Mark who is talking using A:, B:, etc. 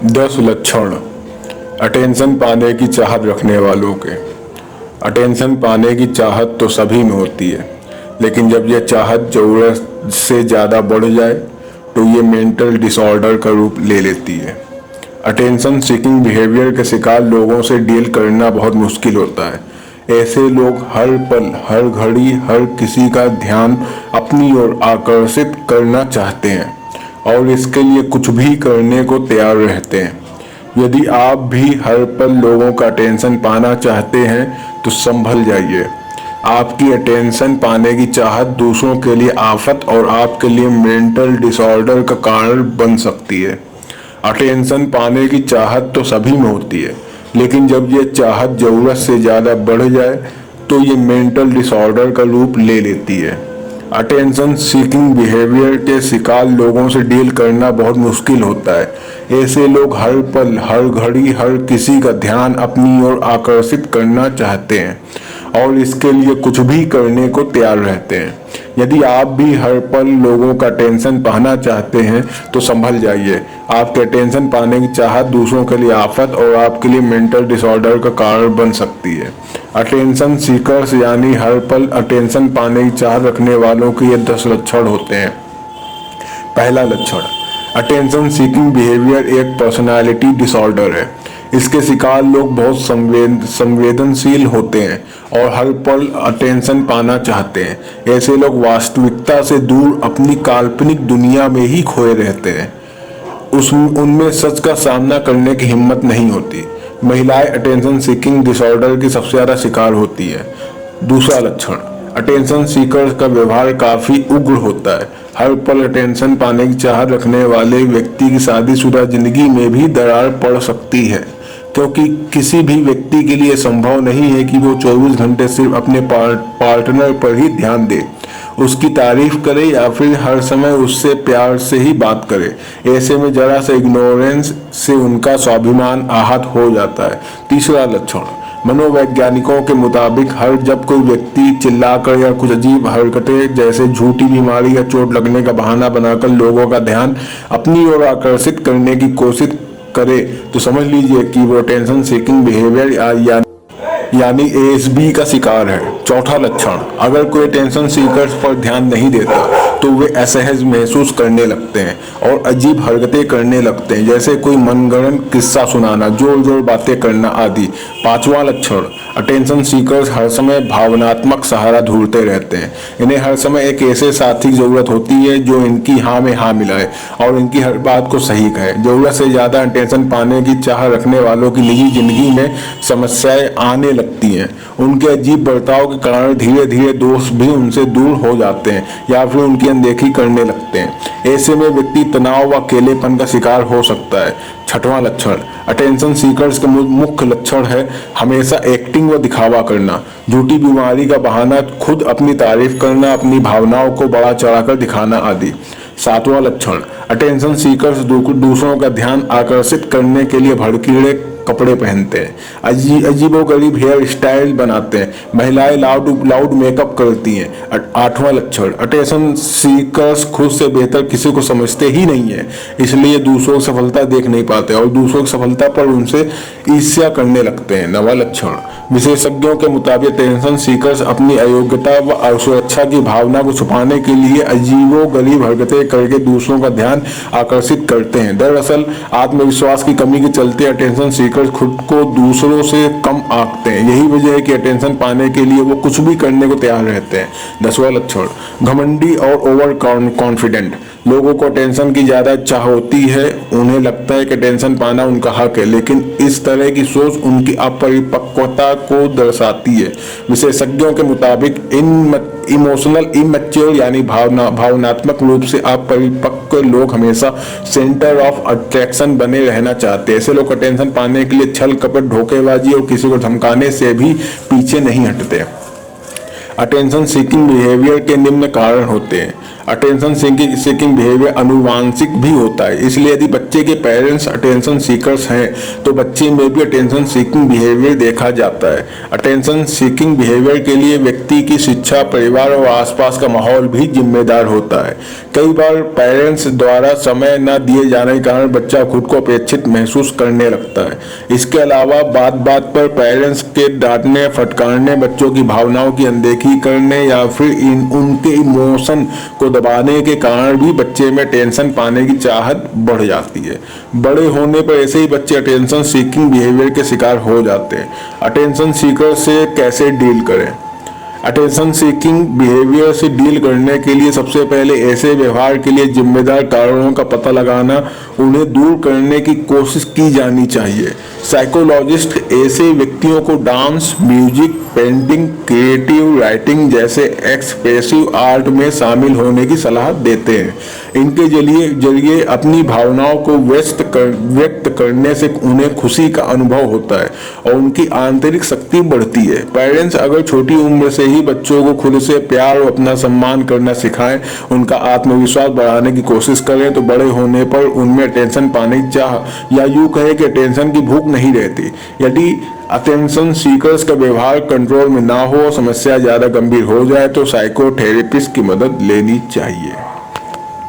A: 10 लक्षण अटेंशन पाने की चाहत रखने वालों के। अटेंशन पाने की चाहत तो सभी में होती है, लेकिन जब यह चाहत ज़रूरत से ज़्यादा बढ़ जाए तो ये मेंटल डिसऑर्डर का रूप ले लेती है। अटेंशन सीकिंग बिहेवियर के शिकार लोगों से डील करना बहुत मुश्किल होता है। ऐसे लोग हर पल, हर घड़ी, हर किसी का ध्यान अपनी ओर आकर्षित करना चाहते हैं और इसके लिए कुछ भी करने को तैयार रहते हैं। यदि आप भी हर पल लोगों का अटेंशन पाना चाहते हैं तो संभल जाइए। आपकी अटेंशन पाने की चाहत दूसरों के लिए आफत और आपके लिए मेंटल डिसऑर्डर का कारण बन सकती है। अटेंशन पाने की चाहत तो सभी में होती है, लेकिन जब ये चाहत ज़रूरत से ज़्यादा बढ़ जाए तो ये मेंटल डिसऑर्डर का रूप ले लेती है। अटेंशन सीकिंग बिहेवियर के शिकार लोगों से डील करना बहुत मुश्किल होता है। ऐसे लोग हर पल, हर घड़ी, हर किसी का ध्यान अपनी ओर आकर्षित करना चाहते हैं और इसके लिए कुछ भी करने को तैयार रहते हैं। यदि आप भी हर पल लोगों का अटेंशन पाना चाहते हैं तो संभल जाइए। आपके अटेंशन पाने की चाहत दूसरों के लिए आफत और आपके लिए मेंटल डिसऑर्डर का कारण बन सकती है। अटेंशन सीकर्स यानी हर पल अटेंशन पाने की चाहत रखने वालों के ये 10 लक्षण होते हैं। पहला लक्षण, अटेंशन सीकिंग बिहेवियर एक पर्सनालिटी डिसऑर्डर है। इसके शिकार लोग बहुत संवेदनशील होते हैं और हर पल अटेंशन पाना चाहते हैं। ऐसे लोग वास्तविकता से दूर अपनी काल्पनिक दुनिया में ही खोए रहते हैं। उनमें सच का सामना करने की हिम्मत नहीं होती। महिलाएं अटेंशन सीकिंग डिसऑर्डर की सबसे ज़्यादा शिकार होती है। दूसरा लक्षण, अटेंशन सीकर्स का व्यवहार काफ़ी उग्र होता है। हर पल अटेंशन पाने की चाहत रखने वाले व्यक्ति की शादीशुदा जिंदगी में भी दरार पड़ सकती है, क्योंकि किसी भी व्यक्ति के लिए संभव नहीं है कि वो 24 घंटे सिर्फ अपने पार्टनर पर ही ध्यान दे, उसकी तारीफ करे या फिर हर समय उससे प्यार से ही बात करे। ऐसे में जरा सा इग्नोरेंस से उनका स्वाभिमान आहत हो जाता है। तीसरा लक्षण, मनोवैज्ञानिकों के मुताबिक जब कोई व्यक्ति चिल्लाकर या कुछ अजीब हरकतें जैसे झूठी बीमारी या चोट लगने का बहाना बनाकर लोगों का ध्यान अपनी ओर आकर्षित करने की कोशिश करे तो समझ लीजिए कि वो अटेंशन सीकिंग बिहेवियर यानी ASB का शिकार है। चौथा लक्षण, अगर कोई अटेंशन सीकर्स पर ध्यान नहीं देता तो वे असहज महसूस करने लगते हैं और अजीब हरकतें करने लगते हैं, जैसे कोई मनगढ़ंत किस्सा सुनाना, जोर जोर बातें करना आदि। पांचवा लक्षण, अटेंशन सीकर्स हर समय भावनात्मक सहारा ढूंढते रहते हैं। इन्हें हर समय एक ऐसे साथी की जरूरत होती है जो इनकी हाँ में हाँ मिलाए और इनकी हर बात को सही कहे। जरूरत से ज्यादा अटेंशन पाने की चाह रखने वालों की निजी जिंदगी में समस्याएं आने लगती हैं। उनके अजीब बर्ताव के कारण धीरे धीरे दोस्त भी उनसे दूर हो जाते हैं या फिर उनकी अनदेखी करने लगते हैं। ऐसे में व्यक्ति तनाव व अकेलेपन का शिकार हो सकता है। छठवां लक्षण, अटेंशन सीकर्स का मुख्य लक्षण है हमेशा एक्टिंग व दिखावा करना, झूठी बीमारी का बहाना, खुद अपनी तारीफ करना, अपनी भावनाओं को बढ़ा चढ़ाकर दिखाना आदि। सातवां लक्षण, अटेंशन सीकर्स दूसरों का ध्यान आकर्षित करने के लिए भड़कीले कपड़े पहनते हैं, अजीबोगरीब हेयर स्टाइल बनाते हैं, महिलाएं लाउड मेकअप करती हैं। आठवां लक्षण, अटेंशन सीकर्स खुद से बेहतर किसी को समझते ही नहीं है, इसलिए दूसरों की सफलता देख नहीं पाते और दूसरों की सफलता पर उनसे ईर्ष्या करने लगते हैं। नवा लक्षण, विशेषज्ञों के मुताबिक अटेंशन सीकर्स अपनी अयोग्यता व असुरक्षा की भावना को छुपाने के लिए अजीबोगरीब हरकतें करके दूसरों का ध्यान आकर्षित करते हैं। दरअसल आत्मविश्वास की कमी के चलते अटेंशन सीकर्स खुद को दूसरों से कम आंकते हैं। यही वजह है कि अटेंशन पाने के लिए वो कुछ भी करने को तैयार रहते हैं। 10वां लक्षण, घमंडी और ओवर कॉन्फिडेंट। लोगों को अटेंशन की ज्यादा चाह होती है, उन्हें लगता है कि अटेंशन पाना उनका हक है, लेकिन इस तरह की सोच उनकी अपरिपक्वता को दर्शाती है। विशेषज्ञों के मुताबिक इमोशनल इमैच्योर यानी भावनात्मक रूप से अपरिपक्व लोग हमेशा सेंटर ऑफ अट्रैक्शन बने रहना चाहते हैं। ऐसे लोग अटेंशन पाने के लिए छल कपट, धोखेबाजी और किसी को धमकाने से भी पीछे नहीं हटते। अटेंशन सीकिंग बिहेवियर के निम्न कारण होते हैं। अटेंशन सीकिंग बिहेवियर अनुवांशिक भी होता है, इसलिए यदि बच्चे के पेरेंट्स अटेंशन सीकर्स हैं तो बच्चे में भी अटेंशन सीकिंग बिहेवियर देखा जाता है। अटेंशन सीकिंग बिहेवियर के लिए व्यक्ति की शिक्षा, परिवार और आसपास का माहौल भी जिम्मेदार होता है। कई बार पेरेंट्स द्वारा समय न दिए जाने के कारण बच्चा खुद को अपेक्षित महसूस करने लगता है। इसके अलावा बात बात पर पेरेंट्स के डांटने, फटकारने, बच्चों की भावनाओं की अनदेखी करने या फिर उनके इमोशन को दबाने के कारण भी बच्चे में अटेंशन पाने की चाहत बढ़ जाती है। बड़े होने पर ऐसे ही बच्चे अटेंशन सीकिंग बिहेवियर के शिकार हो जाते हैं। अटेंशन सीकर से कैसे डील करें? अटेंशन सीकिंग बिहेवियर से डील करने के लिए सबसे पहले ऐसे व्यवहार के लिए जिम्मेदार कारणों का पता लगाना, उन्हें दूर करने की कोशिश की जानी चाहिए। साइकोलॉजिस्ट ऐसे व्यक्तियों को dance, music, painting, creative writing जैसे एक्सप्रेसिव आर्ट में शामिल होने की सलाह देते हैं। इनके जरिए अपनी भावनाओं को व्यक्त करने से उन्हें खुशी का अनुभव होता है और उनकी आंतरिक शक्ति बढ़ती है। पेरेंट्स अगर छोटी उम्र से ही बच्चों को खुद से प्यार और अपना सम्मान करना सिखाएं, उनका आत्मविश्वास बढ़ाने की कोशिश करें, तो बड़े होने पर उनमें अटेंशन पाने की चाह या यूं कहें कि अटेंशन की भूख नहीं रहती। यदि अटेंशन सीकर्स का व्यवहार कंट्रोल में ना हो, समस्या ज्यादा गंभीर हो जाए तो साइकोथेरेपिस्ट की मदद लेनी चाहिए।